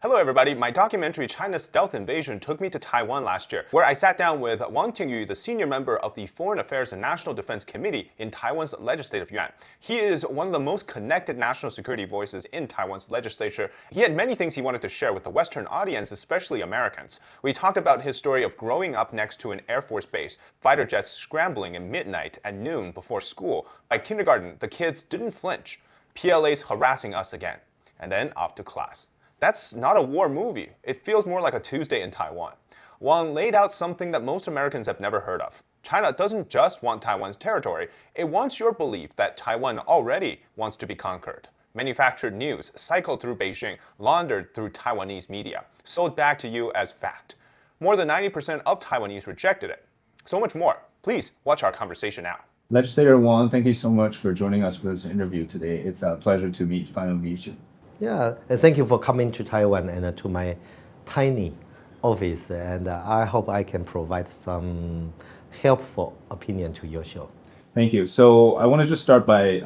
Hello everybody, my documentary China's Stealth Invasion took me to Taiwan last year, where I sat down with Wang Tingyu, the senior member of the Foreign Affairs and National Defense Committee in Taiwan's Legislative Yuan. He is one of the most connected national security voices in Taiwan's legislature. He had many things he wanted to share with the Western audience, especially Americans. We talked about his story of growing up next to an Air Force base, fighter jets scrambling at midnight and noon before school. By kindergarten, the kids didn't flinch. PLA's harassing us again. And then off to class. That's not a war movie. It feels more like a Tuesday in Taiwan. Wang laid out something that most Americans have never heard of. China doesn't just want Taiwan's territory, it wants your belief that Taiwan already wants to be conquered. Manufactured news cycled through Beijing, laundered through Taiwanese media, sold back to you as fact. More than 90% of Taiwanese rejected it. So much more. Please watch our conversation now. Legislator Wang, thank you so much for joining us for this interview today. It's a pleasure to finally meet you. Yeah, and thank you for coming to Taiwan and to my tiny office. And I hope I can provide some helpful opinion to your show. Thank you. So I want to just start by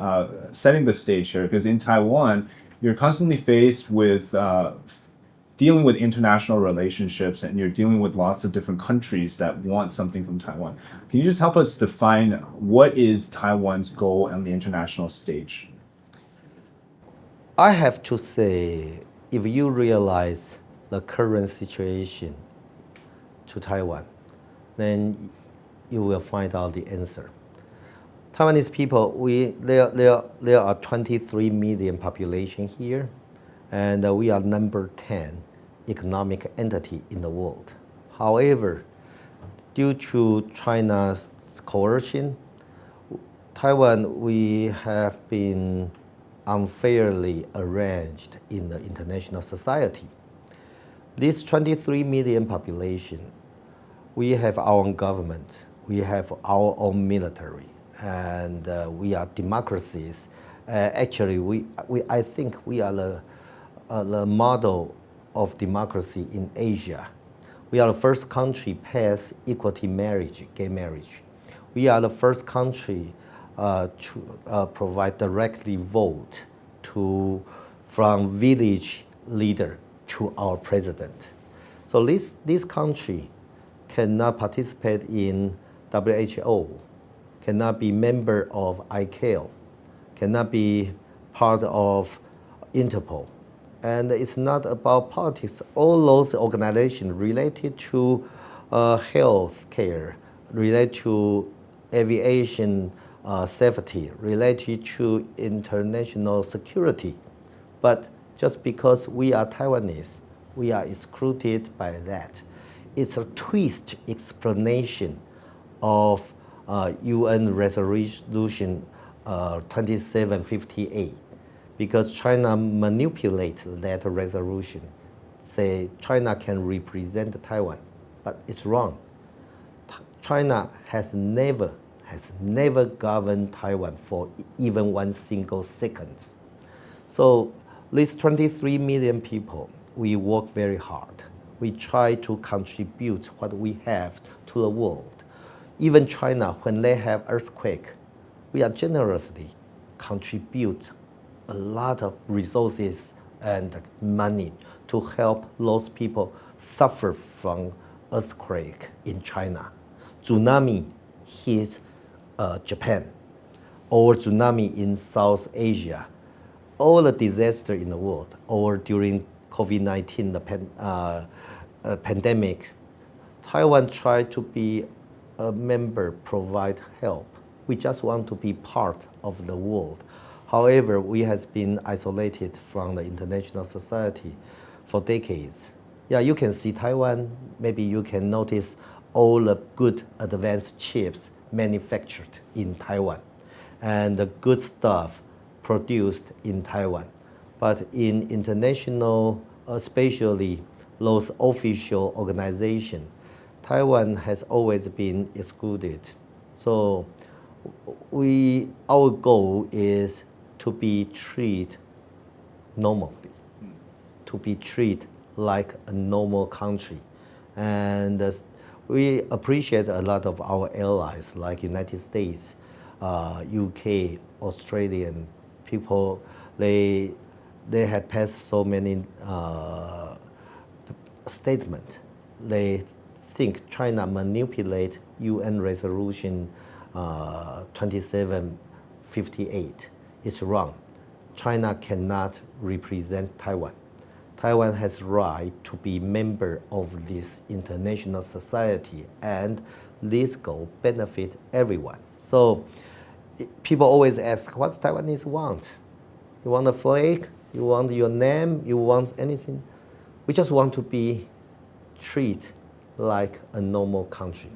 setting the stage here, because in Taiwan, you're constantly faced with dealing with international relationships, and you're dealing with lots of different countries that want something from Taiwan. Can you just help us define what is Taiwan's goal on the international stage? I have to say, if you realize the current situation to Taiwan, then you will find out the answer. Taiwanese people, there are 23 million population here, and we are number 10 economic entity in the world. However, due to China's coercion, Taiwan, we have been unfairly arranged in the international society. This 23 million population, we have our own government, we have our own military, and we are democracies. Actually, I think we are the model of democracy in Asia. We are the first country pass equality marriage, gay marriage. We are the first country to provide directly vote from village leader to our president. So this country cannot participate in WHO, cannot be member of ICAO, cannot be part of Interpol. And it's not about politics. All those organizations related to health care, related to aviation safety, related to international security. But just because we are Taiwanese, we are excluded by that. It's a twist explanation of UN Resolution 2758, because China manipulates that resolution, say China can represent Taiwan, but it's wrong. China has never governed Taiwan for even 1 single second. So these 23 million people, we work very hard. We try to contribute what we have to the world. Even China, when they have earthquake, we are generously contribute a lot of resources and money to help those people suffer from earthquake in China. Tsunami hit Japan, or tsunami in South Asia. All the disaster in the world, or during COVID-19 pandemic, Taiwan tried to be a member, provide help. We just want to be part of the world. However, we have been isolated from the international society for decades. Yeah, you can see Taiwan, maybe you can notice all the good advanced chips manufactured in Taiwan and the good stuff produced in Taiwan. But in international, especially those official organizations, Taiwan has always been excluded. So our goal is to be treated normally, to be treated like a normal country. And we appreciate a lot of our allies like United States, UK, Australian people. They have passed so many statement. They think China manipulate UN resolution 2758. It's wrong. China cannot represent Taiwan. Taiwan has right to be member of this international society, and this goal benefit everyone. So people always ask, what Taiwanese want? You want a flag? You want your name? You want anything? We just want to be treated like a normal country.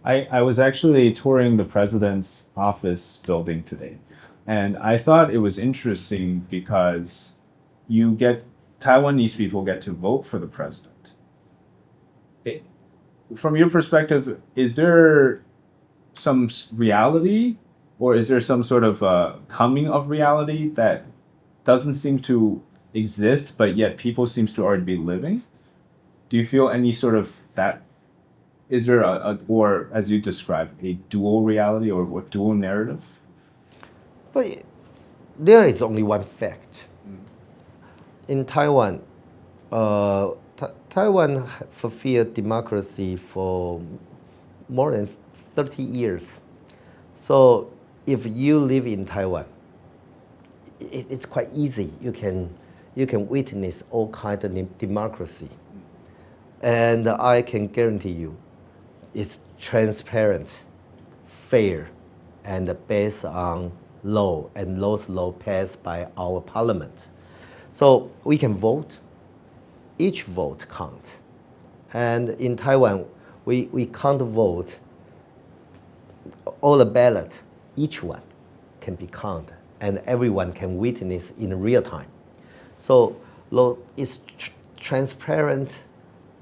I was actually touring the president's office building today, and I thought it was interesting because you get Taiwanese people get to vote for the president. It, from your perspective, is there some reality, or is there some sort of coming of reality that doesn't seem to exist, but yet people seems to already be living? Do you feel any sort of that? Is there or as you described, a dual reality or dual narrative? But there is only one fact. In Taiwan, Taiwan fulfilled democracy for more than 30 years. So if you live in Taiwan, it's quite easy. You can witness all kinds of democracy. And I can guarantee you, it's transparent, fair, and based on law, and those laws passed by our parliament. So we can vote. Each vote counts. And in Taiwan, we can't vote all the ballot. Each one can be counted, and everyone can witness in real time. So it's transparent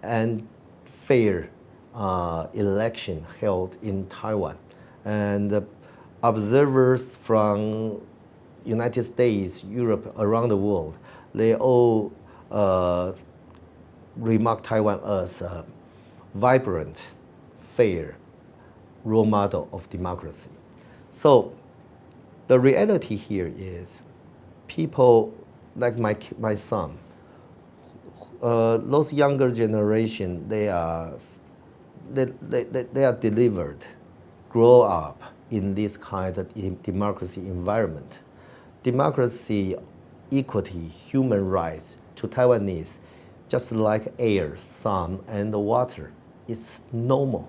and fair election held in Taiwan. And observers from United States, Europe, around the world, they all remark Taiwan as a vibrant, fair role model of democracy. So the reality here is people like my son, those younger generation, they are delivered, grow up in this kind of democracy environment. Democracy, equity, human rights to Taiwanese, just like air, sun, and water, it's normal.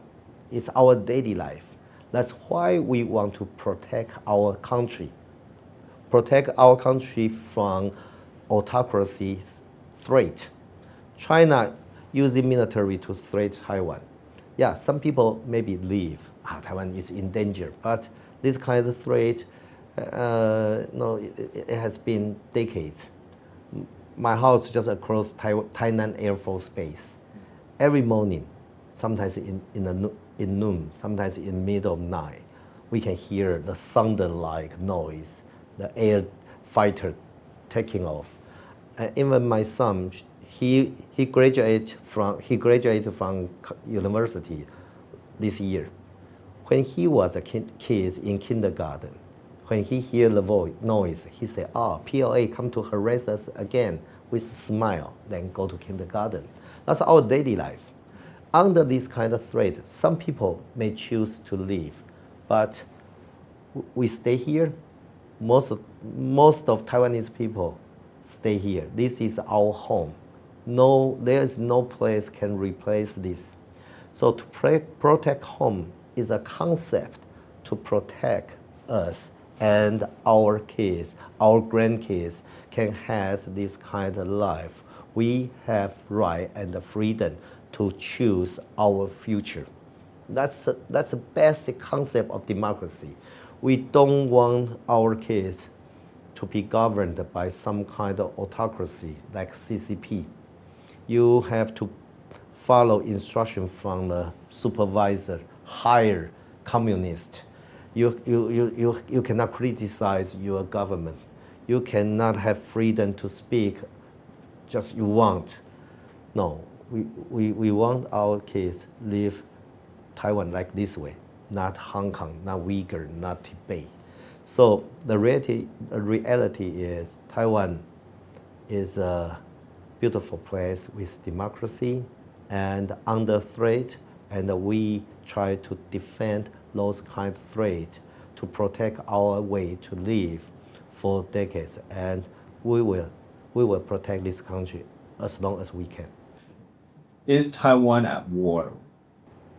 It's our daily life. That's why we want to protect our country from autocracy's threat. China using military to threat Taiwan. Yeah, some people maybe believe Taiwan is in danger, but this kind of threat, no, it has been decades. My house just across Tainan Air Force Base. Every morning, sometimes in noon, sometimes in middle of night, we can hear the thunder-like noise, the air fighter taking off. Even my son, he graduated from university this year. When he was a kid in kindergarten, when he hear the noise, he said, PLA come to harass us again, with a smile, then go to kindergarten. That's our daily life. Under this kind of threat, some people may choose to leave, but we stay here. Most of Taiwanese people stay here. This is our home. No, there is no place can replace this. So to protect home is a concept to protect us and our kids, our grandkids can have this kind of life. We have right and the freedom to choose our future. That's a basic concept of democracy. We don't want our kids to be governed by some kind of autocracy like CCP. You have to follow instruction from the supervisor, higher communist. You cannot criticize your government. You cannot have freedom to speak just you want. No, we want our kids live Taiwan like this way, not Hong Kong, not Uyghur, not Tibet. So the reality is Taiwan is a beautiful place with democracy and under threat, and we try to defend those kind of threat to protect our way to live for decades, and we will protect this country as long as we can. Is Taiwan at war?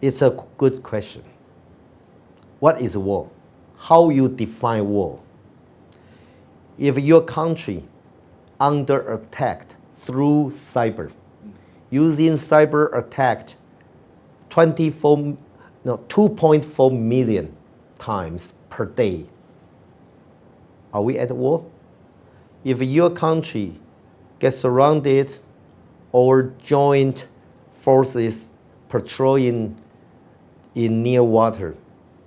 It's a good question. What is war? How you define war? If your country under attack through cyber, using cyber attack 2.4 million times per day, are we at war? If your country gets surrounded or joint forces patrolling in near water,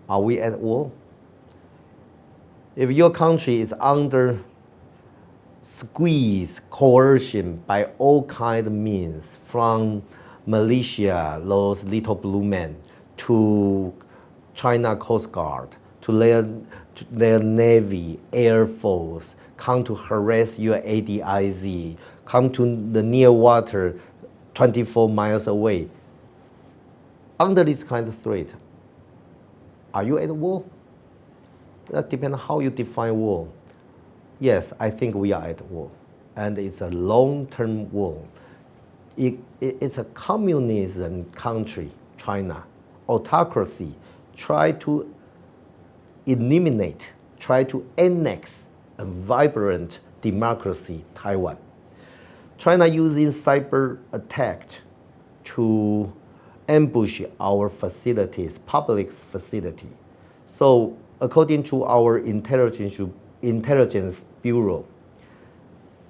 are we at war? If your country is under squeeze, coercion by all kind of means, from militia, those little blue men, to China Coast Guard, to their Navy, Air Force, come to harass your ADIZ, come to the near water 24 miles away. Under this kind of threat, are you at war? That depends on how you define war. Yes, I think we are at war, and it's a long-term war. It's a communism country, China, autocracy, try to eliminate, try to annex a vibrant democracy, Taiwan. China using cyber attack to ambush our facilities, public facility. So according to our intelligence bureau,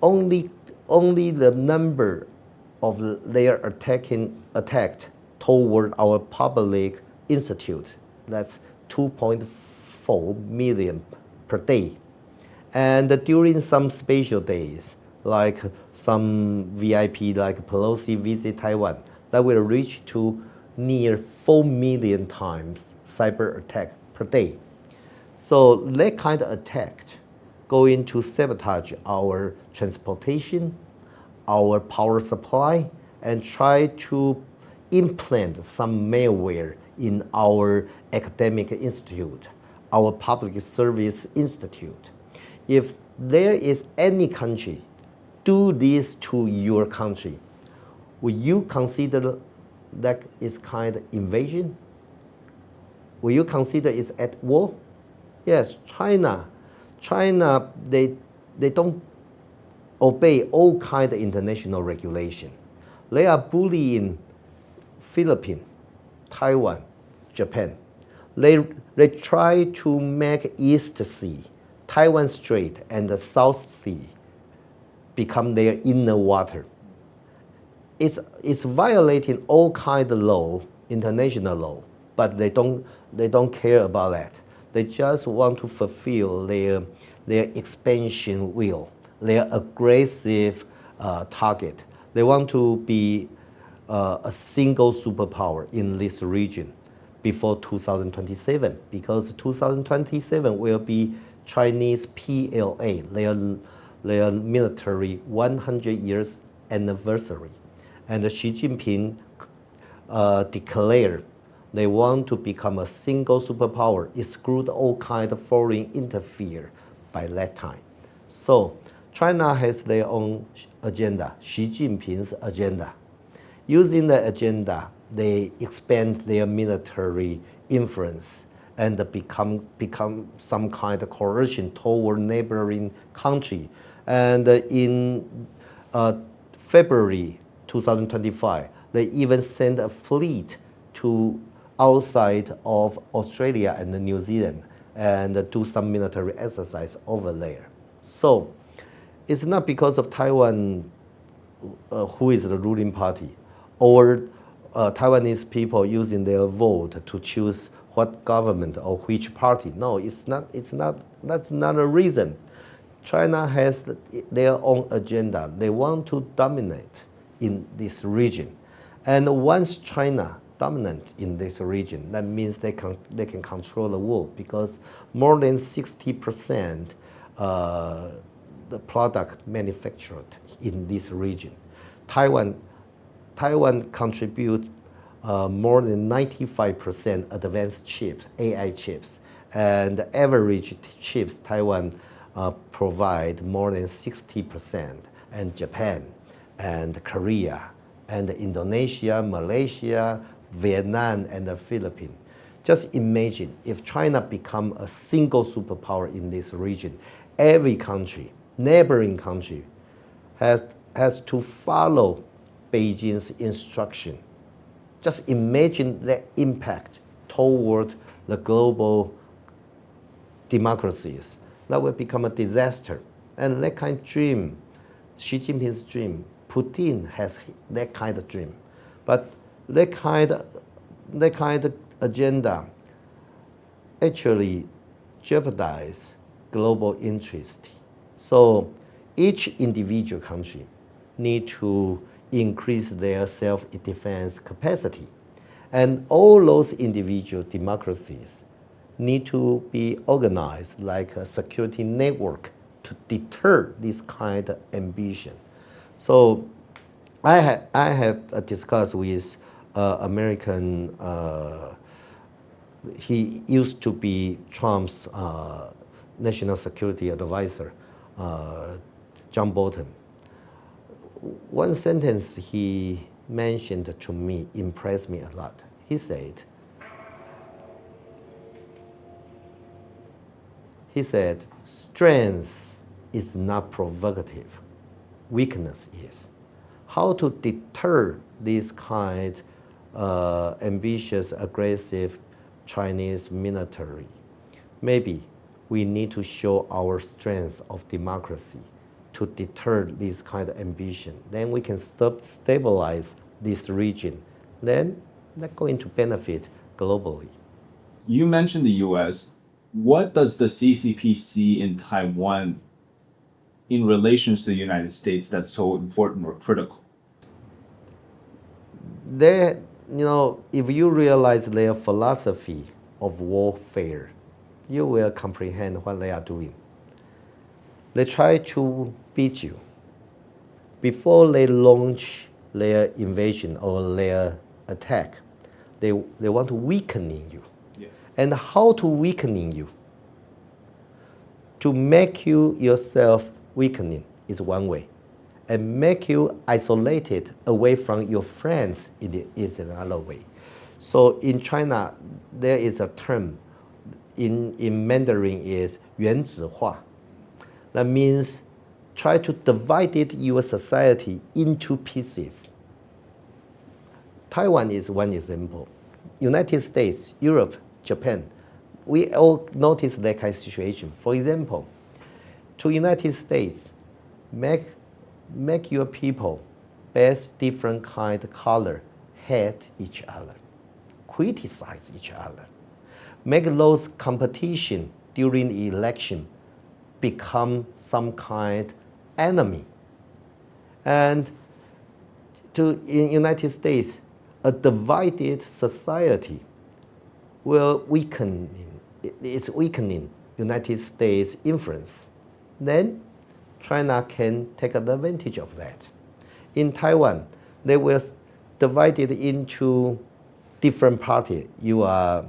only the number of their attacked toward our public institute, that's 2.4 million per day. And during some special days, like some VIP like Pelosi visit Taiwan, that will reach to near 4 million times cyber attack per day. So that kind of attack going to sabotage our transportation, our power supply, and try to implant some malware in our academic institute, our public service institute. If there is any country do this to your country, would you consider that is kind of invasion? Will you consider it's at war? Yes, China, they don't obey all kind of international regulation. They are bullying Philippines, Taiwan, Japan. They try to make East Sea, Taiwan Strait, and the South Sea become their inner water. It's violating all kind of law, international law, but they don't care about that. They just want to fulfill their expansion will, their aggressive target. They want to be a single superpower in this region before 2027, because 2027 will be Chinese PLA, their military 100 years anniversary. And Xi Jinping declared they want to become a single superpower, exclude all kind of foreign interfere by that time. So China has their own agenda, Xi Jinping's agenda. Using the agenda, they expand their military influence and become some kind of coercion toward neighboring country. And in February 2025, they even sent a fleet to outside of Australia and New Zealand and do some military exercise over there. So it's not because of Taiwan who is the ruling party or Taiwanese people using their vote to choose what government or which party. No, it's not. That's not a reason. China has their own agenda. They want to dominate in this region. And once China dominant in this region, that means they can control the world, because more than 60% the product manufactured in this region. Taiwan, Taiwan contribute more than 95% advanced chips, AI chips, and the average chips Taiwan provide more than 60%, and Japan, and Korea, and Indonesia, Malaysia, Vietnam, and the Philippines. Just imagine if China become a single superpower in this region, every country, neighboring country, has to follow Beijing's instruction. Just imagine the impact toward the global democracies. That will become a disaster. And that kind of dream, Xi Jinping's dream, Putin has that kind of dream. But that kind of agenda actually jeopardize global interest. So each individual country need to increase their self-defense capacity. And all those individual democracies need to be organized like a security network to deter this kind of ambition. So I have discussed with American, he used to be Trump's national security advisor, John Bolton. One sentence he mentioned to me impressed me a lot. He said, strength is not provocative, weakness is. How to deter this kind ambitious, aggressive Chinese military? Maybe we need to show our strength of democracy to deter this kind of ambition. Then we can stabilize this region. Then that's going to benefit globally. You mentioned the US. What does the CCP see in Taiwan in relation to the United States that's so important or critical? They, if you realize their philosophy of warfare, you will comprehend what they are doing. They try to beat you. Before they launch their invasion or their attack, they want to weaken you. Yes. And how to weakening you? To make you yourself weakening is one way. And make you isolated away from your friends is another way. So in China, there is a term in Mandarin is 原子化. That means try to divide your society into pieces. Taiwan is one example. United States, Europe, Japan, we all notice that kind of situation. For example, to United States, make your people based different kind of color, hate each other, criticize each other, make those competition during the election become some kind enemy. And in United States, a divided society will it's weakening United States influence. Then China can take advantage of that. In Taiwan, they were divided into different parties. You are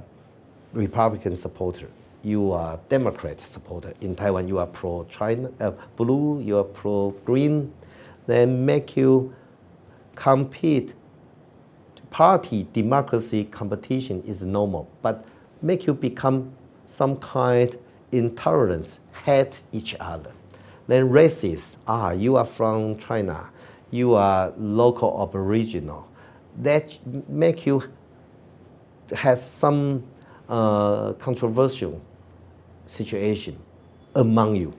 Republican supporter. You are Democrat supporter. In Taiwan, you are pro-China, blue, you are pro-green. Then make you compete. Party democracy competition is normal, but make you become some kind intolerance, hate each other. Then racist, you are from China, you are local aboriginal. That make you has some controversial situation among you.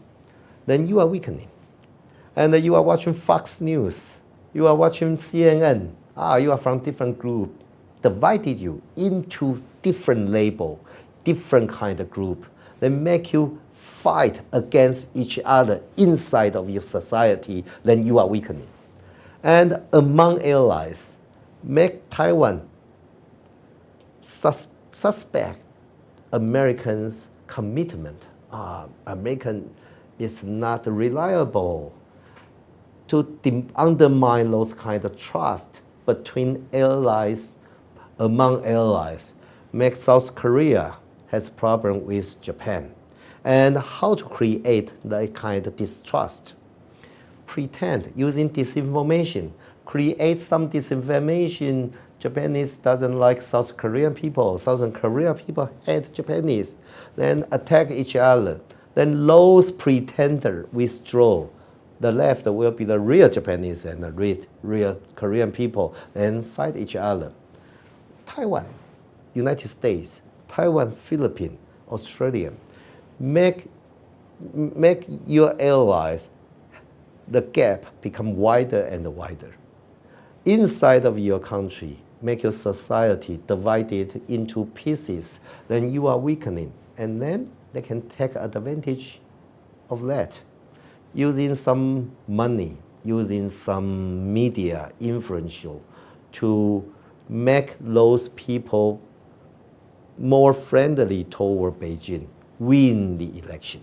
Then you are weakening. And you are watching Fox News, you are watching CNN, you are from different group, divided you into different label, different kind of group. They make you fight against each other inside of your society, then you are weakening. And among allies, make Taiwan suspect Americans' commitment. American is not reliable undermine those kind of trust between allies, among allies, make South Korea has problem with Japan, and how to create that kind of distrust. Pretend using disinformation, create some disinformation. Japanese doesn't like South Korean people. Southern Korea people hate Japanese. Then attack each other. Then those pretender withdraw. The left will be the real Japanese and the real Korean people and fight each other. Taiwan, United States, Taiwan, Philippines, Australia, make your allies, the gap become wider and wider. Inside of your country, make your society divided into pieces, then you are weakening. And then they can take advantage of that, using some money, using some media influential to make those people more friendly toward Beijing, win the election,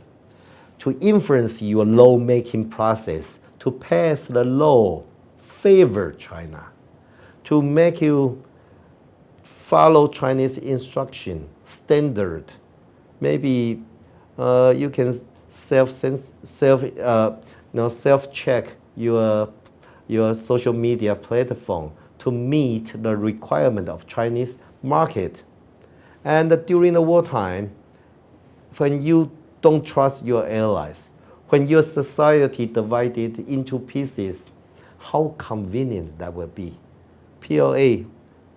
to influence your lawmaking process, to pass the law favor China, to make you follow Chinese instruction, standard. Maybe you can self-check your social media platform to meet the requirement of Chinese market. And during the wartime, when you don't trust your allies, when your society divided into pieces, how convenient that will be. PLA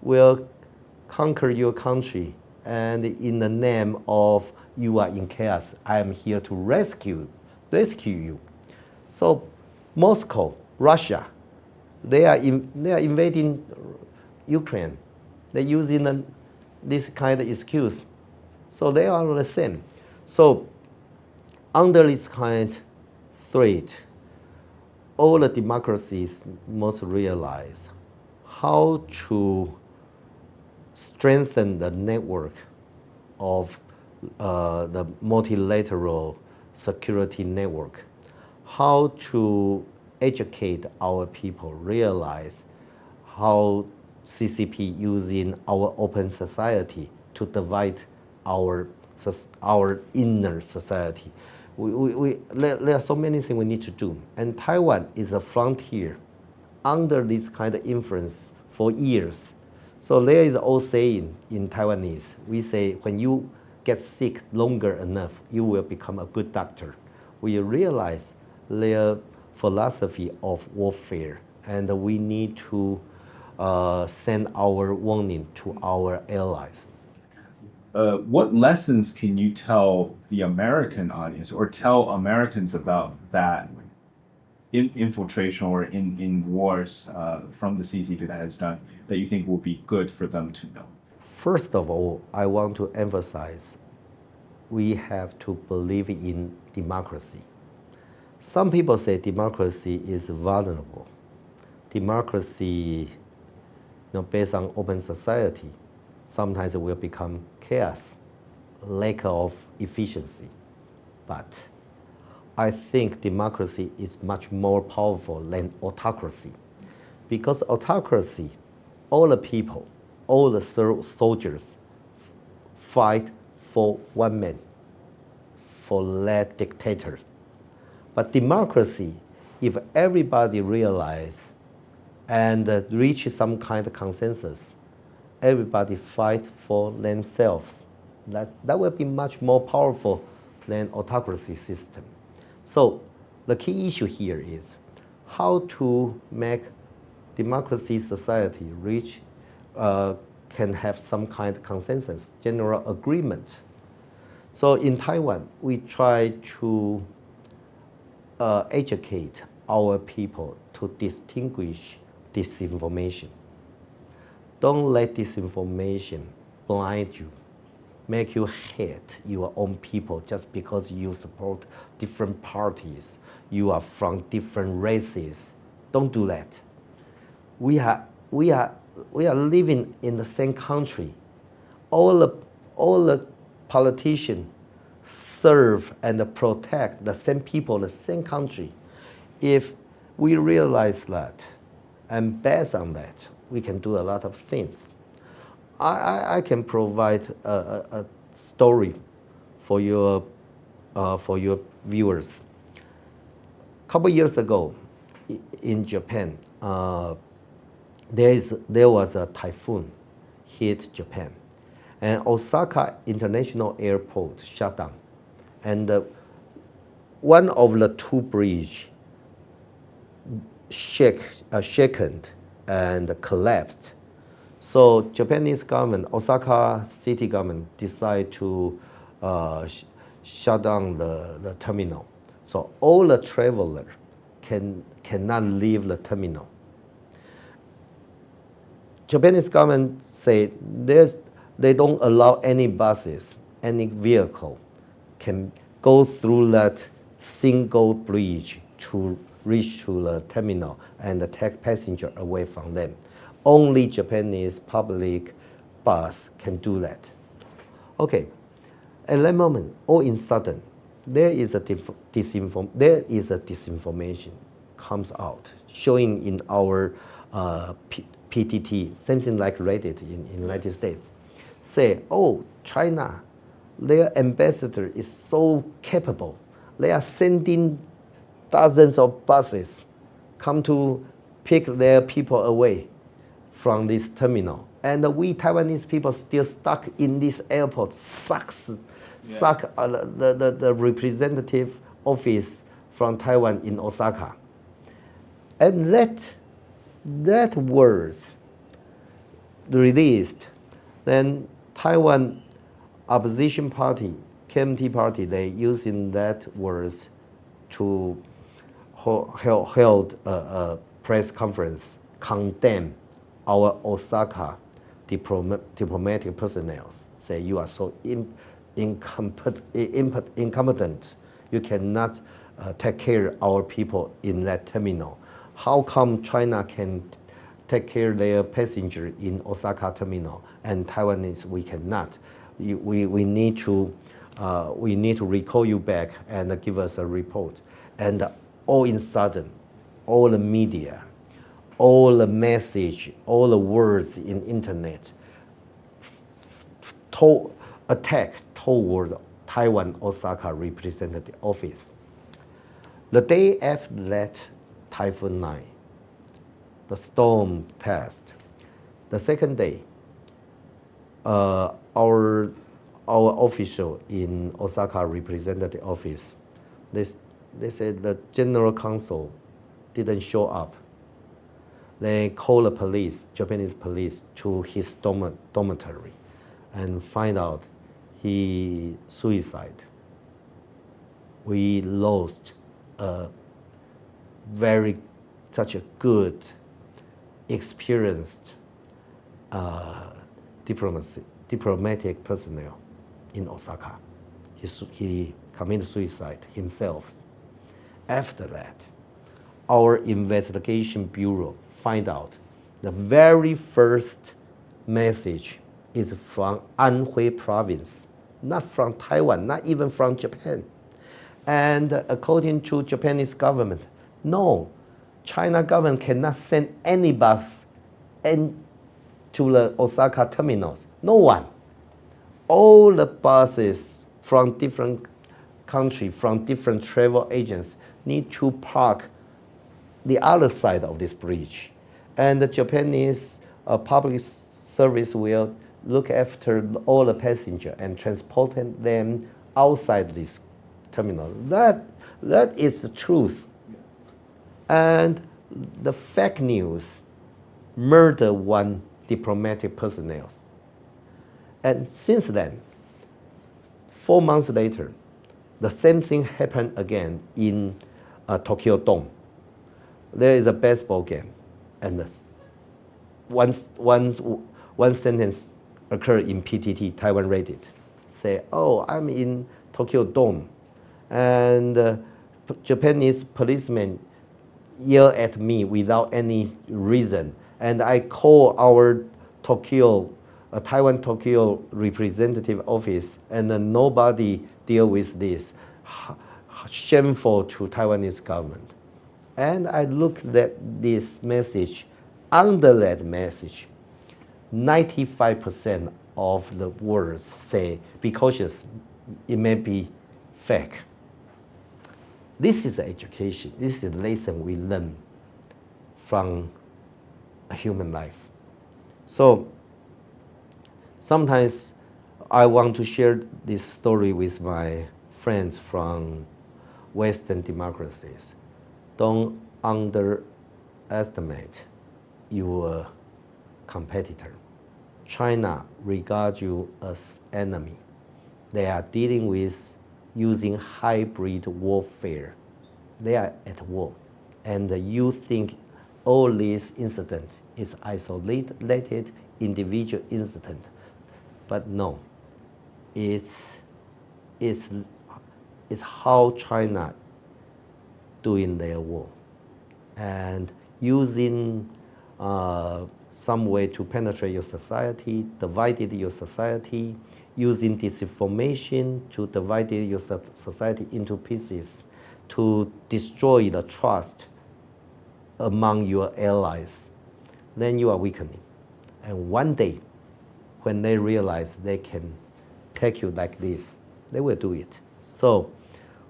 will conquer your country, and in the name of you are in chaos, I am here to rescue you. So Moscow, Russia, they are invading Ukraine. They're using this kind of excuse. So they are the same. So under this kind of threat, all the democracies must realize how to strengthen the network of the multilateral security network, how to educate our people, realize how CCP using our open society to divide our inner society. There are so many things we need to do. And Taiwan is a frontier under this kind of influence for years. So there is an old saying in Taiwanese. We say, when you get sick longer enough, you will become a good doctor. We realize their philosophy of warfare, and we need to send our warning to our allies. What lessons can you tell the American audience or tell Americans about that infiltration or in wars from the CCP that has done that you think will be good for them to know? First of all, I want to emphasize we have to believe in democracy. Some people say democracy is vulnerable. Democracy, based on open society, sometimes it will become chaos, lack of efficiency. But I think democracy is much more powerful than autocracy. Because autocracy, all the people, all the soldiers fight for one man, for that dictator. But democracy, if everybody realize and reach some kind of consensus, everybody fight for themselves, that will be much more powerful than autocracy system. So the key issue here is how to make democracy society reach, can have some kind of consensus, general agreement. So in Taiwan, we try to educate our people to distinguish disinformation. Don't let disinformation blind you, make you hate your own people just because you support different parties, you are from different races. Don't do that. We are living in the same country. All the politicians serve and protect the same people, the same country. If we realized that, and based on that, we can do a lot of things. I can provide a story for your viewers. A couple years ago, in Japan, there was a typhoon hit Japan, and Osaka International Airport shut down, and one of the two bridges shaken and collapsed. So Japanese government, Osaka city government, decided to shut down the terminal. So all the travelers cannot leave the terminal. Japanese government say they don't allow any buses, any vehicle can go through that single bridge to reach to the terminal and take passenger away from them. Only Japanese public bus can do that. Okay, at that moment, all in sudden, there is a disinformation comes out, showing in our PTT, something like Reddit in United States, say, oh, China, their ambassador is so capable. They are sending dozens of buses come to pick their people away from this terminal. And we Taiwanese people still stuck in this airport, suck the representative office from Taiwan in Osaka. And that words released, then Taiwan opposition party, KMT party, they using that words to held a press conference, condemn our Osaka diplomatic personnel. Say you are so incompetent. You cannot take care of our people in that terminal. How come China can take care of their passenger in Osaka terminal and Taiwanese we cannot? We need to recall you back and give us a report. And all in sudden, all the media, all the message, all the words in internet attack toward Taiwan Osaka representative office. The day after that typhoon night, the storm passed. The second day, our official in Osaka representative office, they said the general counsel didn't show up. They called the police, Japanese police, to his dormitory and find out he suicide. We lost such a good, experienced diplomatic personnel in Osaka. He committed suicide himself. After that, our investigation bureau find out the very first message is from Anhui province, not from Taiwan, not even from Japan. And according to Japanese government, no, China government cannot send any bus to the Osaka terminals. No one. All the buses from different countries, from different travel agents, need to park the other side of this bridge. And the Japanese public service will look after all the passengers and transport them outside this terminal. That is the truth. And the fake news murdered one diplomatic personnel. And since then, 4 months later, the same thing happened again in Tokyo Dome. There is a baseball game, and one sentence occurred in PTT, Taiwan Reddit. Say, oh, I'm in Tokyo Dome, and Japanese policemen yell at me without any reason, and I call our Taiwan Tokyo representative office, and nobody deal with this. Shameful to Taiwanese government. And I looked at this message. Under that message, 95% of the words say, be cautious, it may be fake. This is education. This is a lesson we learn from a human life. So sometimes I want to share this story with my friends from Western democracies. Don't underestimate your competitor. China regards you as enemy. They are dealing with using hybrid warfare. They are at war. And you think all this incident is isolated individual incident. But no, it's how China doing their war and using some way to penetrate your society, divided your society, using disinformation to divide your society into pieces, to destroy the trust among your allies, then you are weakening. And one day, when they realize they can take you like this, they will do it. So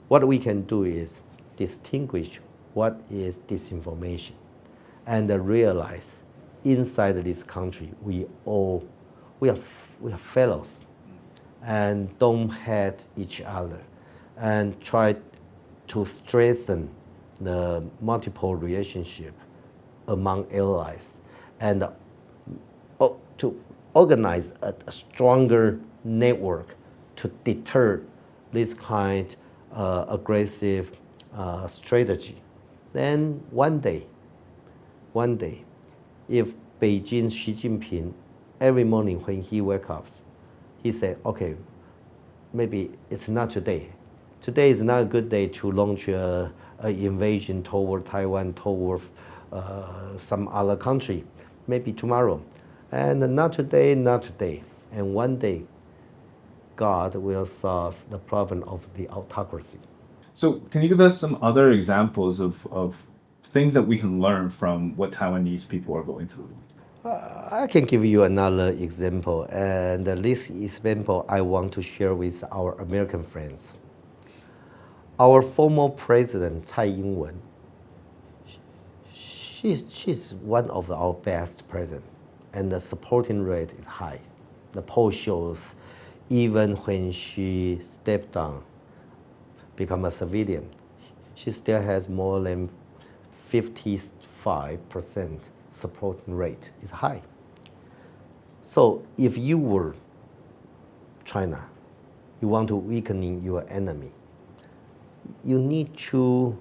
what we can do is distinguish what is disinformation and realize inside this country we are fellows and don't hate each other and try to strengthen the multiple relationship among allies and to organize a stronger network to deter this kind aggressive strategy. Then one day, if Beijing's Xi Jinping, every morning when he wakes up, he said, okay, maybe it's not today. Today is not a good day to launch an invasion toward Taiwan, toward some other country. Maybe tomorrow. And not today, not today. And one day, God will solve the problem of the autocracy. So can you give us some other examples of things that we can learn from what Taiwanese people are going through? I can give you another example, and this example I want to share with our American friends. Our former president, Tsai Ing-wen, she's one of our best presidents, and the supporting rate is high. The poll shows even when she stepped down, become a civilian, she still has more than 55% supporting rate. Is high. So if you were China, you want to weaken your enemy, you need to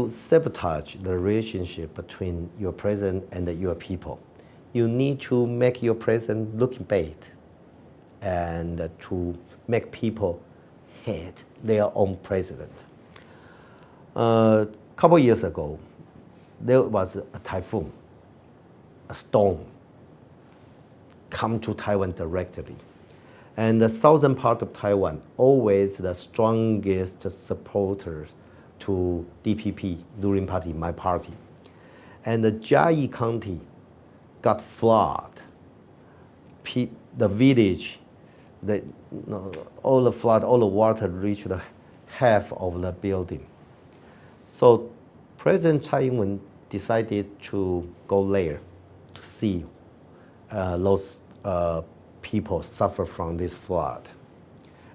sabotage the relationship between your president and your people. You need to make your president look bad and to make people hate their own president. A couple years ago, there was a typhoon, a storm, come to Taiwan directly. And the southern part of Taiwan, always the strongest supporters to DPP, ruling party, my party. And the Jiayi County got flooded. The village, all the flood, all the water reached half of the building. So President Tsai Ing-wen decided to go there to see those people suffer from this flood.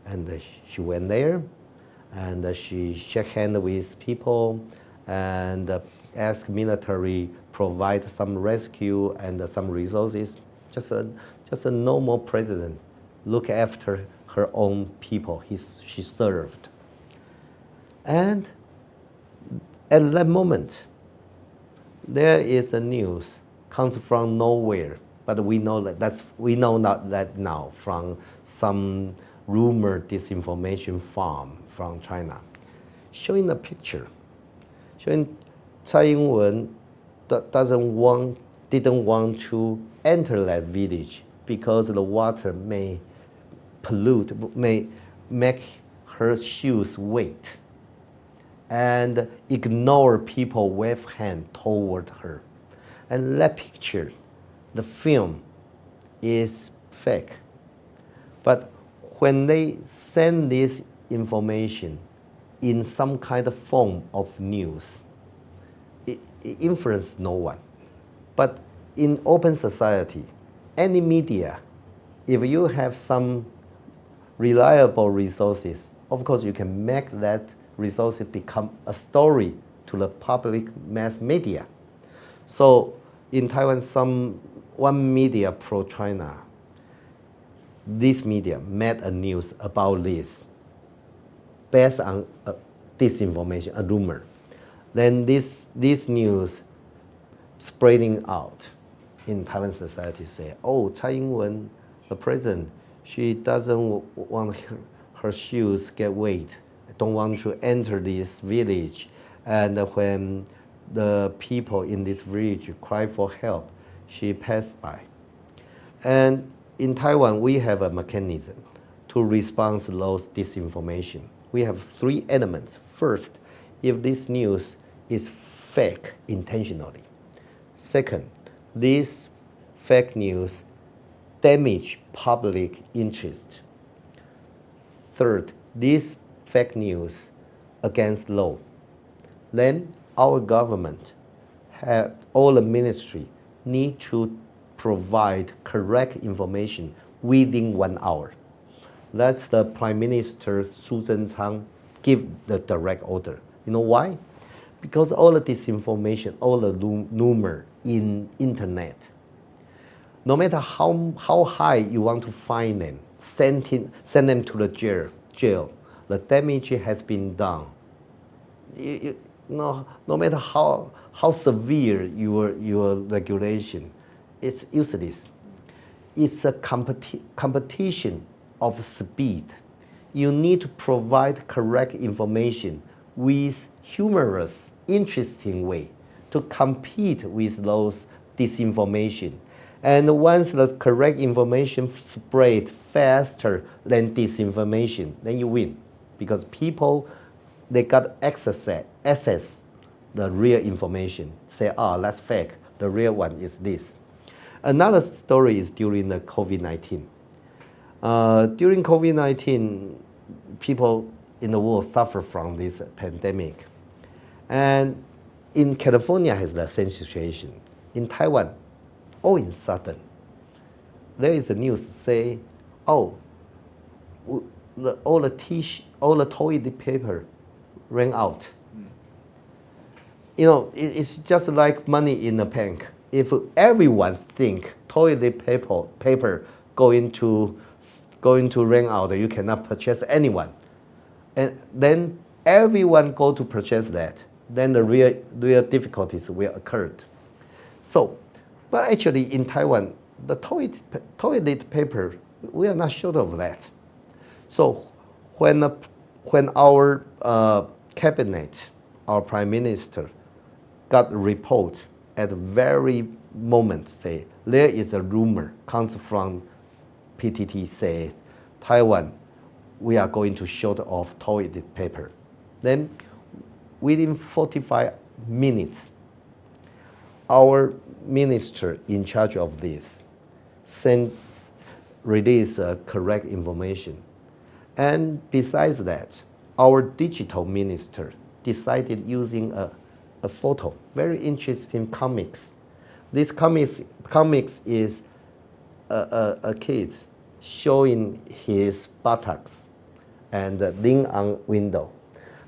And she went there, and she shook hands with people and asked military provide some rescue and some resources. Just a normal president, look after her own people she served. And at that moment, there is a news comes from nowhere, but we know that now from some rumored disinformation farm from China, showing a picture, showing Tsai Ing-wen didn't want to enter that village because the water may pollute, may make her shoes wet. and ignore people wave hand toward her. And that picture, the film, is fake. But when they send this information in some kind of form of news, it influences no one. But in open society, any media, if you have some reliable resources, of course you can make that resources become a story to the public mass media. So in Taiwan, one media pro-China, this media made a news about this based on disinformation, a rumor. Then this news spreading out in Taiwan society say, oh, Tsai Ing-wen, the president, she doesn't want her shoes get wet, don't want to enter this village. And when the people in this village cry for help, she passed by. And in Taiwan, we have a mechanism to respond to those disinformation. We have three elements. First, if this news is fake intentionally. Second, this fake news damage public interest. Third, this fake news against law. Then our government, all the ministry need to provide correct information within 1 hour. That's the Prime Minister Su Zhen-Chang give the direct order. You know why? Because all the disinformation, all the rumor in internet, no matter how high you want to find them, send them to the jail, the damage has been done. No matter how severe your regulation, it's useless. It's a competition of speed. You need to provide correct information with humorous, interesting way to compete with those disinformation. And once the correct information spread faster than disinformation, then you win. Because people, they got access the real information. Say, that's fake. The real one is this. Another story is during the COVID-19. During COVID-19, people in the world suffer from this pandemic. And in California has the same situation. In Taiwan, all in sudden, there is a news say, all the toilet paper ran out. It's just like money in a bank. If everyone think toilet paper going to run out, you cannot purchase anyone. And then everyone go to purchase that, then the real difficulties will occur. So, but actually in Taiwan, the toilet paper, we are not short of that. So when our cabinet, our prime minister, got a report at the very moment, say there is a rumor comes from PTT, say Taiwan, we are going to short of toilet paper. Then within 45 minutes, our minister in charge of this release correct information. And besides that, our digital minister decided using a photo, very interesting comics. This comics is a kid showing his buttocks and lean on window.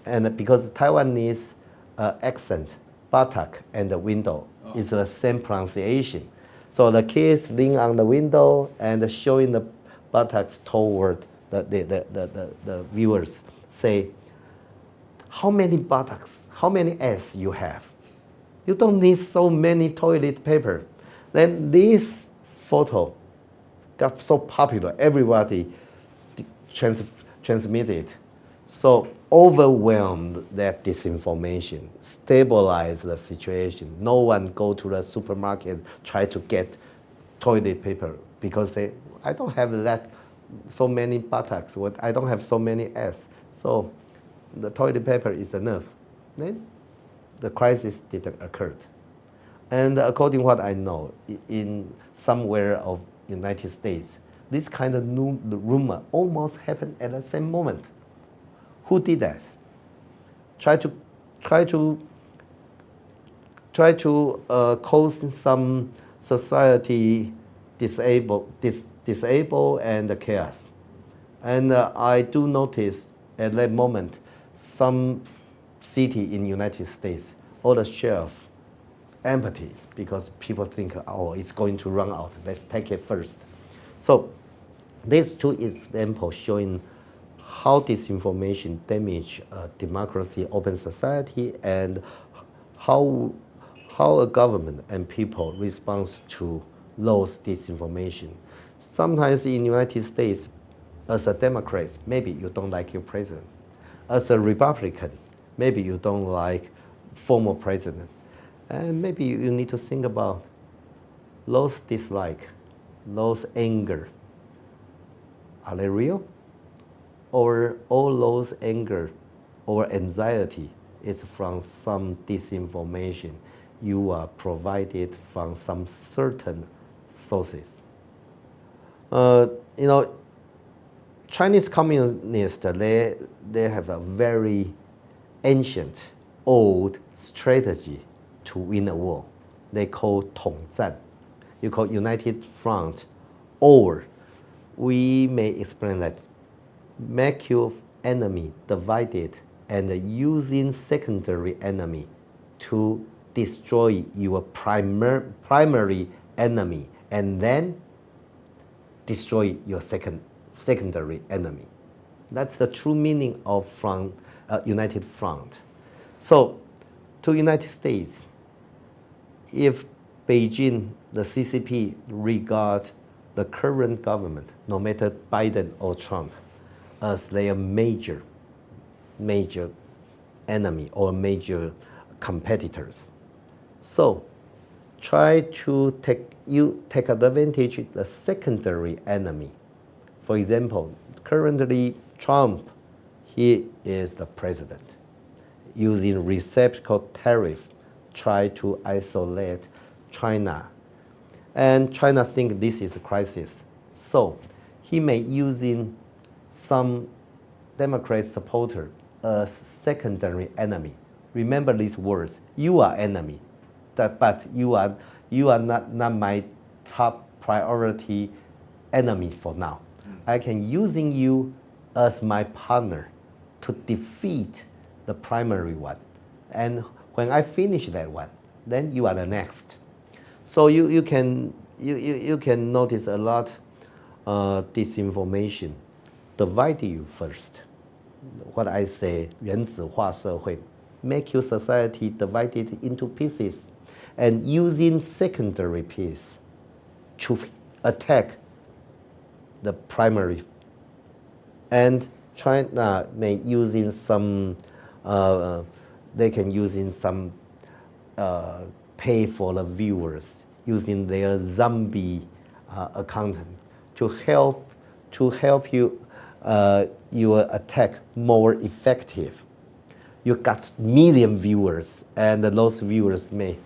And because Taiwanese accent, buttock and the window is the same pronunciation. So the kids lean on the window and showing the buttocks toward the viewers, say, how many buttocks, how many ass you have? You don't need so many toilet paper. Then this photo got so popular, everybody transmitted. So overwhelmed that disinformation, stabilize the situation. No one go to the supermarket, try to get toilet paper because I don't have so many buttocks, I don't have so many ass. So the toilet paper is enough. then the crisis didn't occur. And according to what I know, in somewhere of United States, this kind of new rumor almost happened at the same moment. Who did that? Try to cause some society disable and chaos. And I do notice at that moment, some city in United States, all the shelf empty because people think, oh, it's going to run out. Let's take it first. So these two examples showing how disinformation damage democracy, open society, and how a government and people respond to those disinformation. Sometimes in the United States, as a Democrat, maybe you don't like your president. As a Republican, maybe you don't like former president. And maybe you need to think about those dislike, those anger. Are they real? Or all those anger or anxiety is from some disinformation you are provided from some certain sources. You know, Chinese communists, they have a very ancient, old strategy to win a war. They call 统战. You call United Front, or we may explain that make your enemy divided and using secondary enemy to destroy your primary enemy and then destroy your secondary enemy. That's the true meaning of United Front. So, to United States, if Beijing, the CCP, regard the current government, no matter Biden or Trump, as their major enemy or major competitors. So try to take advantage of the secondary enemy. For example, currently Trump, he is the president. Using reciprocal tariff, try to isolate China. And China thinks this is a crisis. So he may using some Democrat supporter as secondary enemy. Remember these words, you are enemy, but you are not my top priority enemy for now. I can using you as my partner to defeat the primary one. And when I finish that one, then you are the next. So you can notice a lot disinformation divide you first. What I say, 原子化社会, make your society divided into pieces and using secondary piece to attack the primary. And China may using some, they can using some pay for the viewers using their zombie accountant to help you your attack more effective. You got million viewers, and those viewers may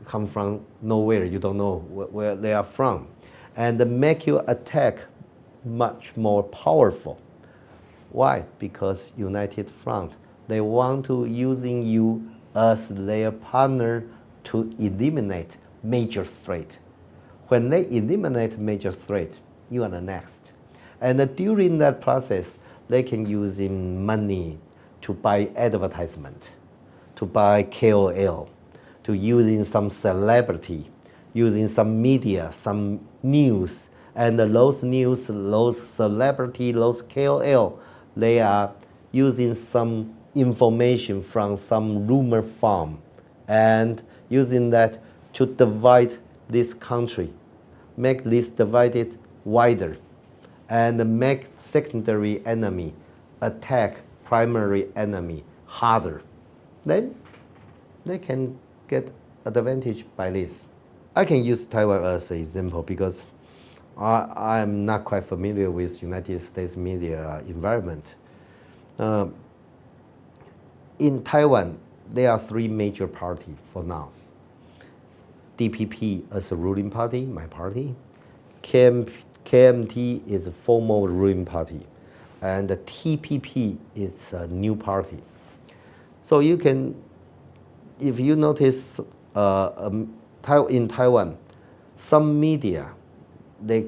come from nowhere. You don't know where they are from, and make your attack much more powerful. Why? Because United Front, they want to using you as their partner to eliminate major threat. When they eliminate major threat, you are the next. And during that process, they can use money to buy advertisement, to buy KOL, to using some celebrity, using some media, some news. And those news, those celebrity, those KOL, they are using some information from some rumor farm and using that to divide this country, make this divided wider, and make secondary enemy attack primary enemy harder. Then they can get advantage by this. I can use Taiwan as an example because I'm not quite familiar with United States media environment. in Taiwan, there are three major parties for now. DPP as a ruling party, my party. KMT is a former ruling party. And the TPP is a new party. So you can, if you notice in Taiwan, some media, they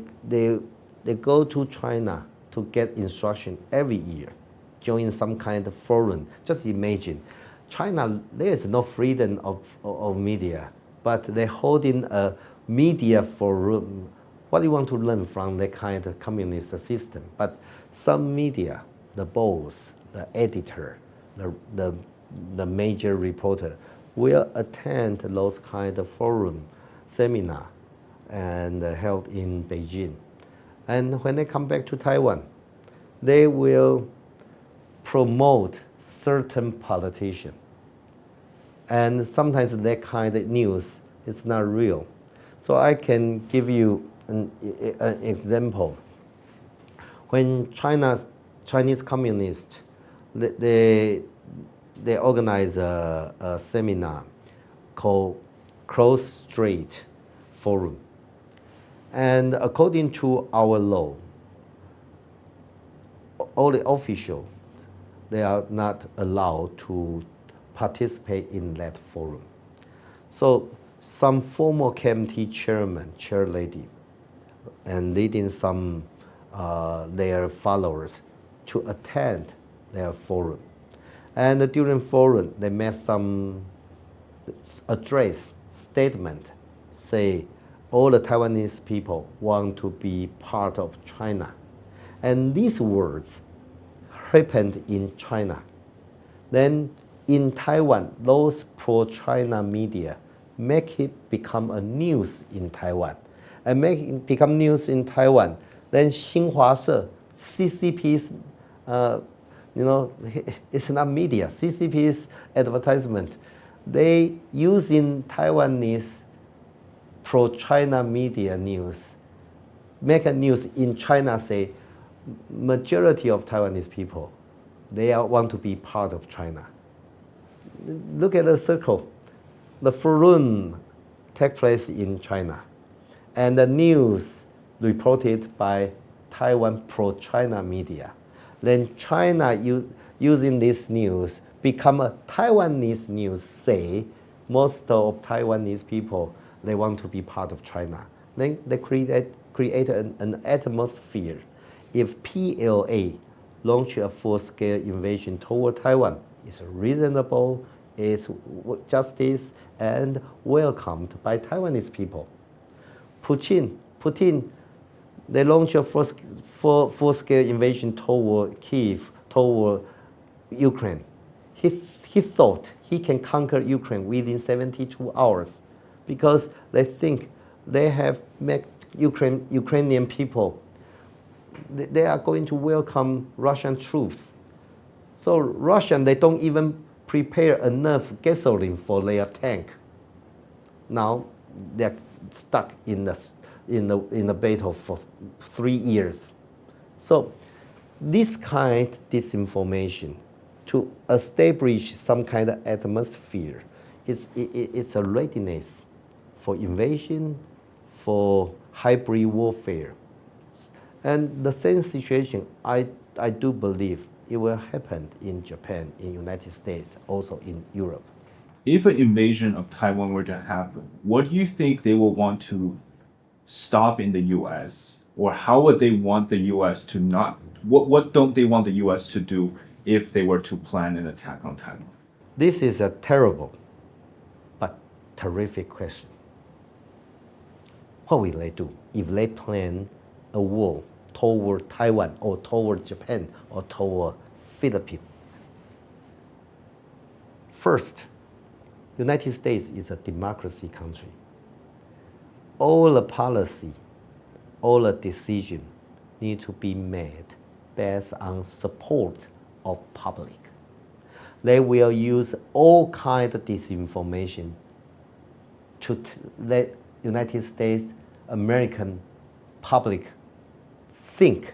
go to China to get instruction every year, join some kind of forum. Just imagine, China, there is no freedom of media, but they're holding a media forum. What do you want to learn from that kind of communist system? But some media, the boss, the editor, the major reporter will attend those kind of forum, seminar, and held in Beijing. And when they come back to Taiwan, they will promote certain politician. And sometimes that kind of news is not real. So I can give you an example. When Chinese communists, they organize a seminar called Cross Strait Forum. And according to our law, all the officials, they are not allowed to participate in that forum. So some former KMT chairman, chair lady, and leading some their followers to attend their forum. And during forum, they made some address, statement, say all the Taiwanese people want to be part of China. And these words happened in China. Then in Taiwan, those pro-China media make it become a news in Taiwan. And make it become news in Taiwan. Then Xinhua Se, CCP's, it's not media, CCP's advertisement. They using Taiwanese pro-China media news, make a news in China, say, majority of Taiwanese people, they want to be part of China. Look at the circle. The forum take place in China. And the news reported by Taiwan pro-China media. Then China using this news become a Taiwanese news, say most of Taiwanese people, they want to be part of China. Then they create an atmosphere. If PLA launch a full-scale invasion toward Taiwan, it's reasonable, it's justice, and welcomed by Taiwanese people. Putin, they launch a full-scale invasion toward Kiev, toward Ukraine. He thought he can conquer Ukraine within 72 hours because they think they have made Ukrainian people, they are going to welcome Russian troops. So Russian, they don't even prepare enough gasoline for their tank. Now they're stuck in the battle for 3 years. So this kind of disinformation to establish some kind of atmosphere, it's a readiness for invasion, for hybrid warfare. And the same situation, I do believe it will happen in Japan, in United States, also in Europe. If an invasion of Taiwan were to happen, what do you think they will want to stop in the US? Or how would they want the US to not, what don't they want the US to do if they were to plan an attack on Taiwan? This is a terrible but terrific question. What will they do if they plan a war toward Taiwan or toward Japan or toward Philippines? First, United States is a democracy country. All the policy, all the decision need to be made based on support of public. They will use all kinds of disinformation to let United States, American public think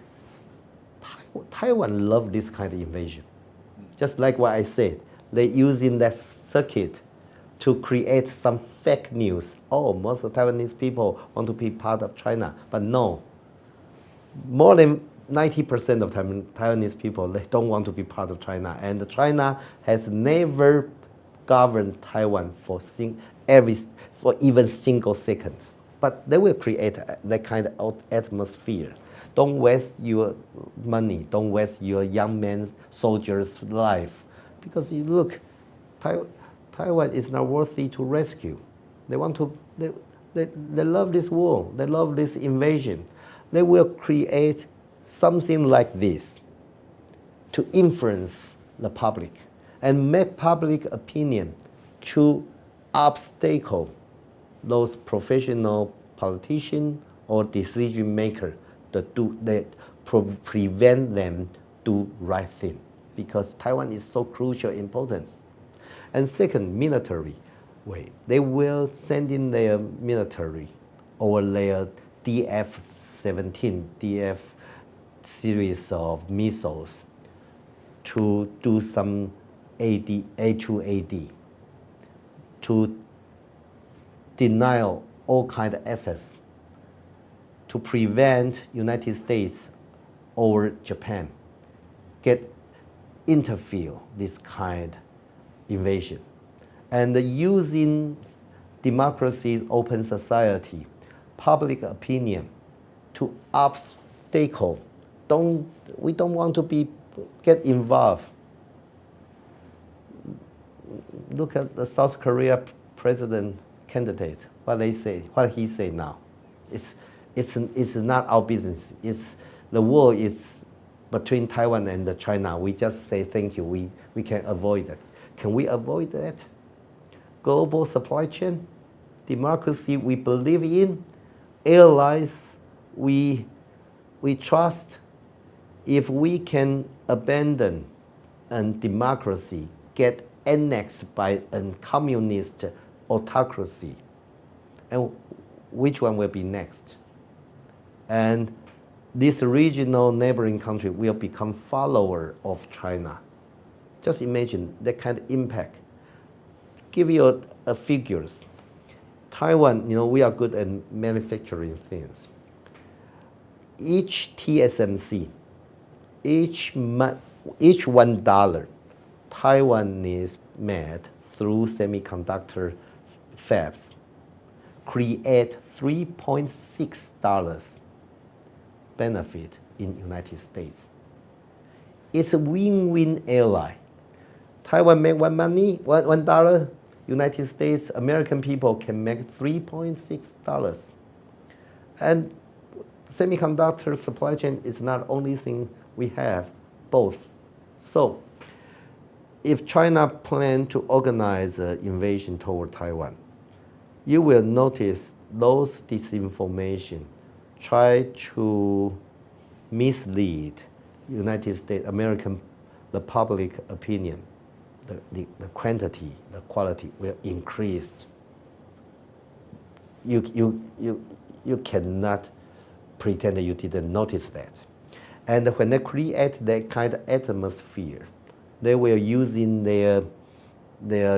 Taiwan love this kind of invasion. Just like what I said, They using that circuit to create some fake news. Oh, most of Taiwanese people want to be part of China, but no. More than 90% of Taiwanese people, they don't want to be part of China. And China has never governed Taiwan for even single second. But they will create that kind of atmosphere. Don't waste your money. Don't waste your young men's soldiers' life. Because you look, Taiwan is not worthy to rescue. They want to, they love this war. They love this invasion. They will create something like this to influence the public and make public opinion to obstacle those professional politicians or decision makers that prevent them do right thing, because Taiwan is so crucial importance. And second, military way. They will send in their military or their DF-17, DF series of missiles to do some A2AD, to deny all kind of access, to prevent United States or Japan get interfere this kind invasion. And using democracy, open society, public opinion to obstacle. We don't want to get involved. Look at the South Korea president candidate. What he say now. It's not our business. The war is between Taiwan and China. We just say thank you. We can avoid it. Can we avoid that? Global supply chain, democracy we believe in, allies we trust. If we can abandon democracy, get annexed by a communist autocracy, and which one will be next? And this regional neighboring country will become follower of China. Just imagine that kind of impact. Give you a figures. Taiwan, we are good at manufacturing things. Each TSMC, each $1 Taiwan is made through semiconductor fabs create $3.6 benefit in United States. It's a win-win ally. Taiwan make $1, United States, American people can make $3.6. And semiconductor supply chain is not only thing we have, both. So if China plan to organize an invasion toward Taiwan, you will notice those disinformation try to mislead United States, the public opinion. The quantity, the quality will increase. You cannot pretend that you didn't notice that. And when they create that kind of atmosphere, they will using their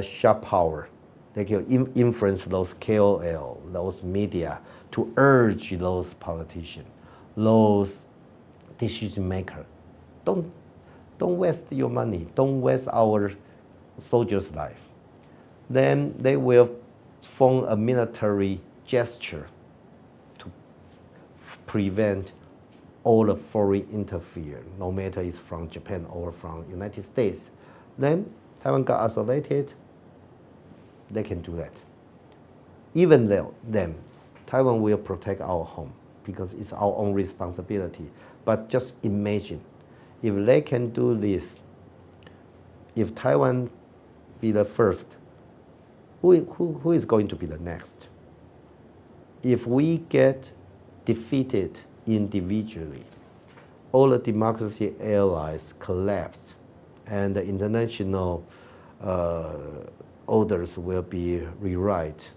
sharp power. They can influence those KOL, those media, to urge those politicians, those decision makers. Don't waste your money. Don't waste our soldiers' life. Then they will form a military gesture to prevent all the foreign interfere, no matter it's from Japan or from United States. Then Taiwan got isolated. They can do that. Even then, Taiwan will protect our home because it's our own responsibility. But just imagine, if they can do if Taiwan be the first, who is going to be the next? If we get defeated individually, all the democracy allies collapse, and the international orders will be rewrite.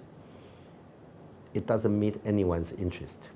It doesn't meet anyone's interest.